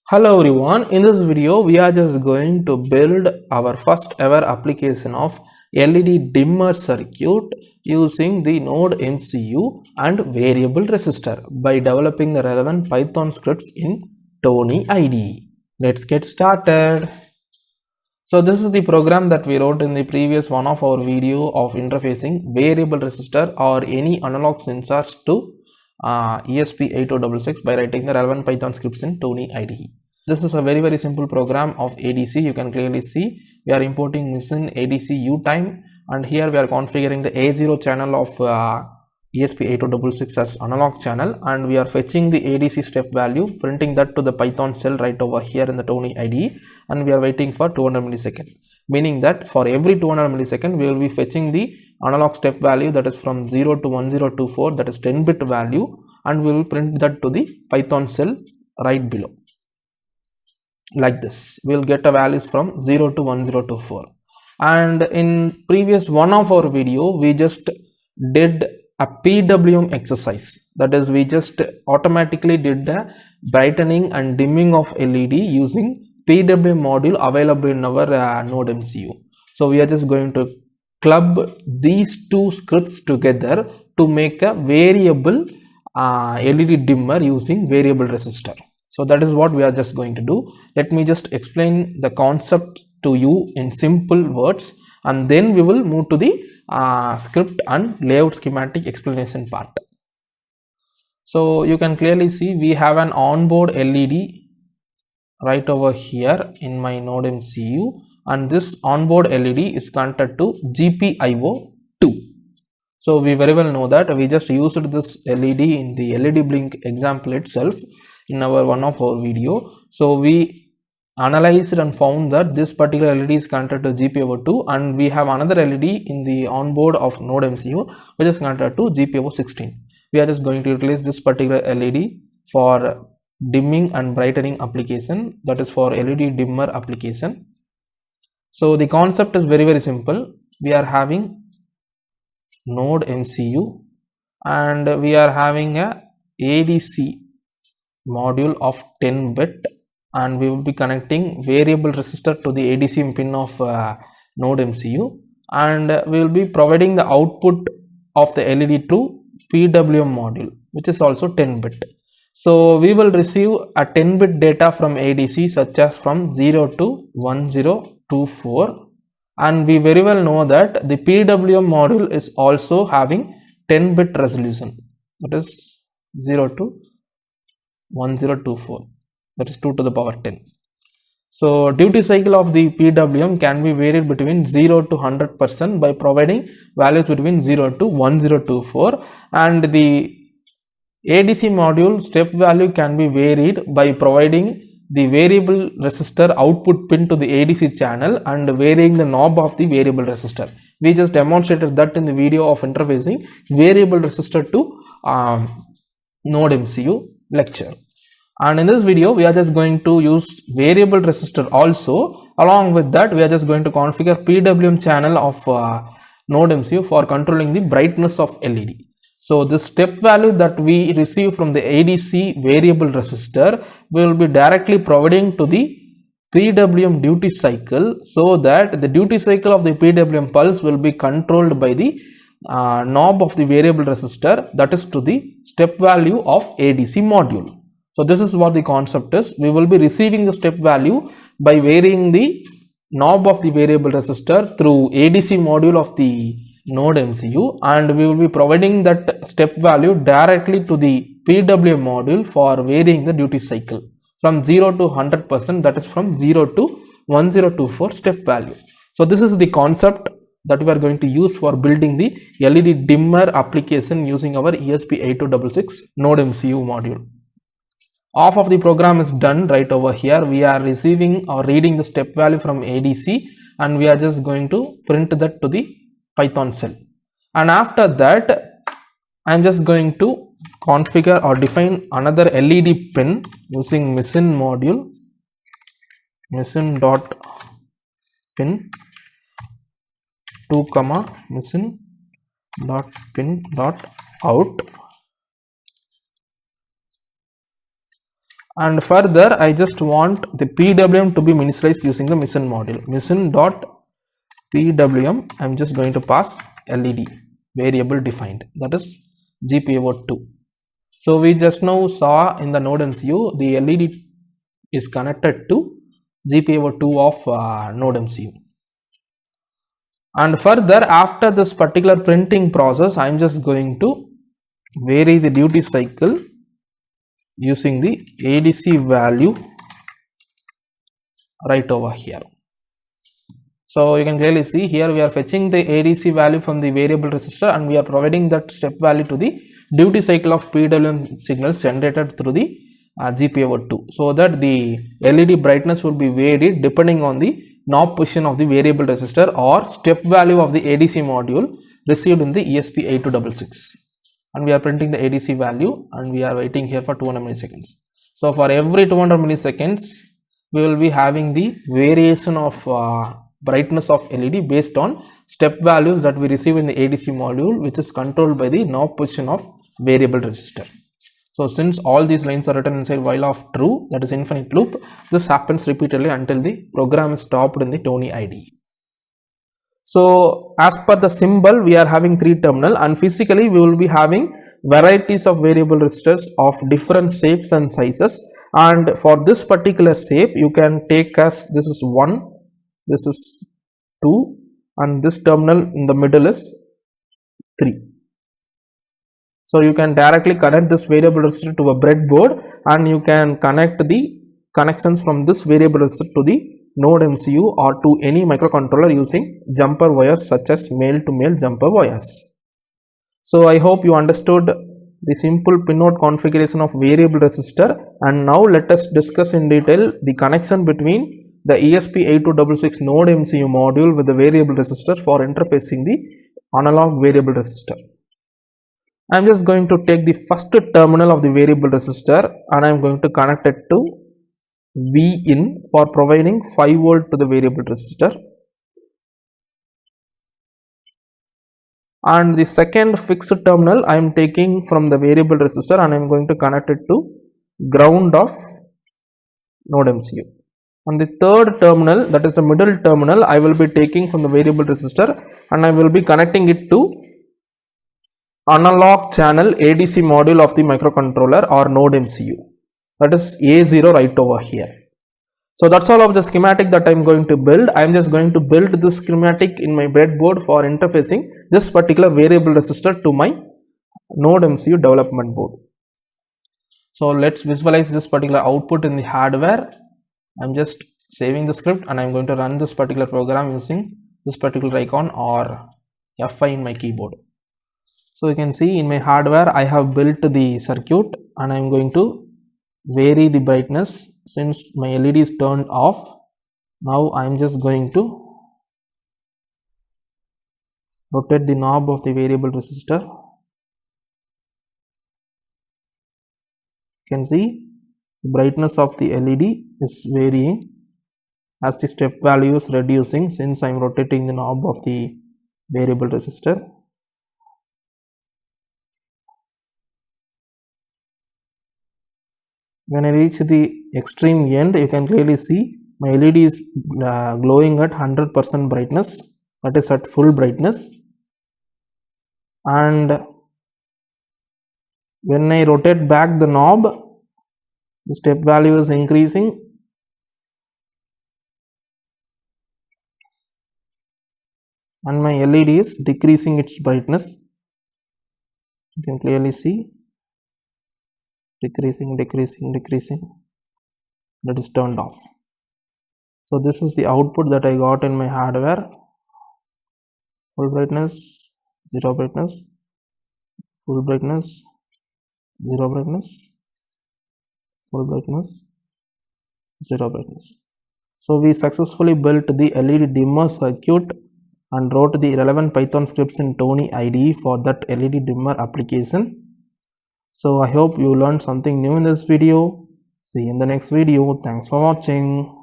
Hello everyone, in this video we are just going to build our first ever application of LED dimmer circuit using the node MCU and variable resistor by developing the relevant Python scripts in Tony IDE. Let's get started. So this is the program that we wrote in the previous one of our video of interfacing variable resistor or any analog sensors to ESP8266 by writing the relevant Python scripts in Tony IDE. This is a very simple program of ADC. You can clearly see we are importing missing ADC U time, and here we are configuring the A0 channel of ESP8266 as analog channel, and we are fetching the ADC step value, printing that to the Python cell right over here in the Tony IDE, and we are waiting for 200 milliseconds, meaning that for every 200 milliseconds we will be fetching the analog step value, that is from 0 to 1024, that is 10-bit value, and we will print that to the Python cell right below. Like this, we will get a values from 0 to 1024. And in previous one of our video we just did a PWM exercise, that is we just automatically did the brightening and dimming of LED using PWM module available in our node MCU. So we are just going to club these two scripts together to make a variable LED dimmer using variable resistor. So that is what we are just going to do. Let me just explain the concept to you in simple words, and then we will move to the script and layout schematic explanation part. So you can clearly see we have an onboard LED right over here in my node MCU, and this onboard LED is connected to GPIO2. So we very well know that we just used this LED in the LED blink example itself in our one of our video. So we analyzed and found that this particular LED is connected to GPIO2, and we have another LED in the onboard of node MCU which is connected to GPIO16. We are just going to utilize this particular LED for dimming and brightening application, that is for LED dimmer application. So the concept is very simple. We are having node MCU and we are having a ADC module of 10-bit, and we will be connecting variable resistor to the ADC pin of node MCU, and we will be providing the output of the LED to PWM module which is also 10-bit. So we will receive a 10-bit data from ADC such as from 0 to 1024, and we very well know that the PWM module is also having 10-bit resolution, that is 0 to 1024, that is 2 to the power 10. So duty cycle of the PWM can be varied between 0 to 100% by providing values between 0 to 1024, and the ADC module step value can be varied by providing the variable resistor output pin to the ADC channel and varying the knob of the variable resistor. We just demonstrated that in the video of interfacing variable resistor to node MCU lecture. And in this video we are just going to use variable resistor also. Along with that, we are just going to configure PWM channel of node MCU for controlling the brightness of LED. So the step value that we receive from the ADC variable resistor will be directly providing to the PWM duty cycle, so that the duty cycle of the PWM pulse will be controlled by the knob of the variable resistor, that is to the step value of ADC module. So this is what the concept is. We will be receiving the step value by varying the knob of the variable resistor through ADC module of the node MCU, and we will be providing that step value directly to the PWM module for varying the duty cycle from 0 to 100%, that is from 0 to 1024 step value. So this is the concept that we are going to use for building the LED dimmer application using our ESP8266 node MCU module. Half of the program is done right over here. We are receiving or reading the step value from ADC, and we are just going to print that to the Python cell. And after that, I am just going to configure or define another LED pin using mission module, mission dot pin 2 mission dot pin dot out, And further, I just want the PWM to be initialized using the mission module. Mission dot PWM, I'm just going to pass LED variable defined, that is GPO2. So we just now saw in the node MCU the LED is connected to GPO2 of node MCU. And further, after this particular printing process, I am just going to vary the duty cycle using the ADC value right over here. So you can clearly see here we are fetching the ADC value from the variable resistor and we are providing that step value to the duty cycle of PWM signals generated through the GPO2, so that the LED brightness will be varied depending on the knob position of the variable resistor or step value of the ADC module received in the ESP8266. And we are printing the ADC value and we are waiting here for 200 milliseconds. So for every 200 milliseconds we will be having the variation of brightness of LED based on step values that we receive in the ADC module, which is controlled by the knob position of variable resistor. So since all these lines are written inside while of true, that is infinite loop, this happens repeatedly until the program is stopped in the Tony IDE. So as per the symbol, we are having 3 terminal, and physically we will be having varieties of variable resistors of different shapes and sizes. And for this particular shape, you can take as this is 1, this is 2, and this terminal in the middle is 3. So you can directly connect this variable resistor to a breadboard and you can connect the connections from this variable resistor to the node MCU or to any microcontroller using jumper wires such as male to male jumper wires. So I hope you understood the simple pinout configuration of variable resistor, and now let us discuss in detail the connection between the ESP8266 node MCU module with the variable resistor for interfacing the analog variable resistor. I am just going to take the first terminal of the variable resistor and I am going to connect it to V in for providing 5 volt to the variable resistor. And the second fixed terminal I am taking from the variable resistor and I am going to connect it to ground of node MCU. And the third terminal, that is the middle terminal, I will be taking from the variable resistor and I will be connecting it to analog channel ADC module of the microcontroller or node MCU, that is A0 right over here. So that's all of the schematic that I am going to build. I am just going to build this schematic in my breadboard for interfacing this particular variable resistor to my node MCU development board. So let's visualize this particular output in the hardware. I'm just saving the script and I'm going to run this particular program using this particular icon or F5 in my keyboard. So you can see in my hardware I have built the circuit and I'm going to vary the brightness since my LED is turned off. Now I'm just going to rotate the knob of the variable resistor. You can see the brightness of the LED is varying as the step value is reducing since I am rotating the knob of the variable resistor. When I reach the extreme end, you can clearly see my LED is glowing at 100% brightness, that is at full brightness. And when I rotate back the knob, the step value is increasing. And my LED is decreasing its brightness. You can clearly see decreasing, that is turned off. So this is the output that I got in my hardware. Full brightness, 0 brightness, full brightness, 0 brightness, full brightness, 0 brightness. So we successfully built the LED dimmer circuit and wrote the relevant Python scripts in Tony IDE for that LED dimmer application. So I hope you learned something new in this video. See you in the next video. Thanks for watching.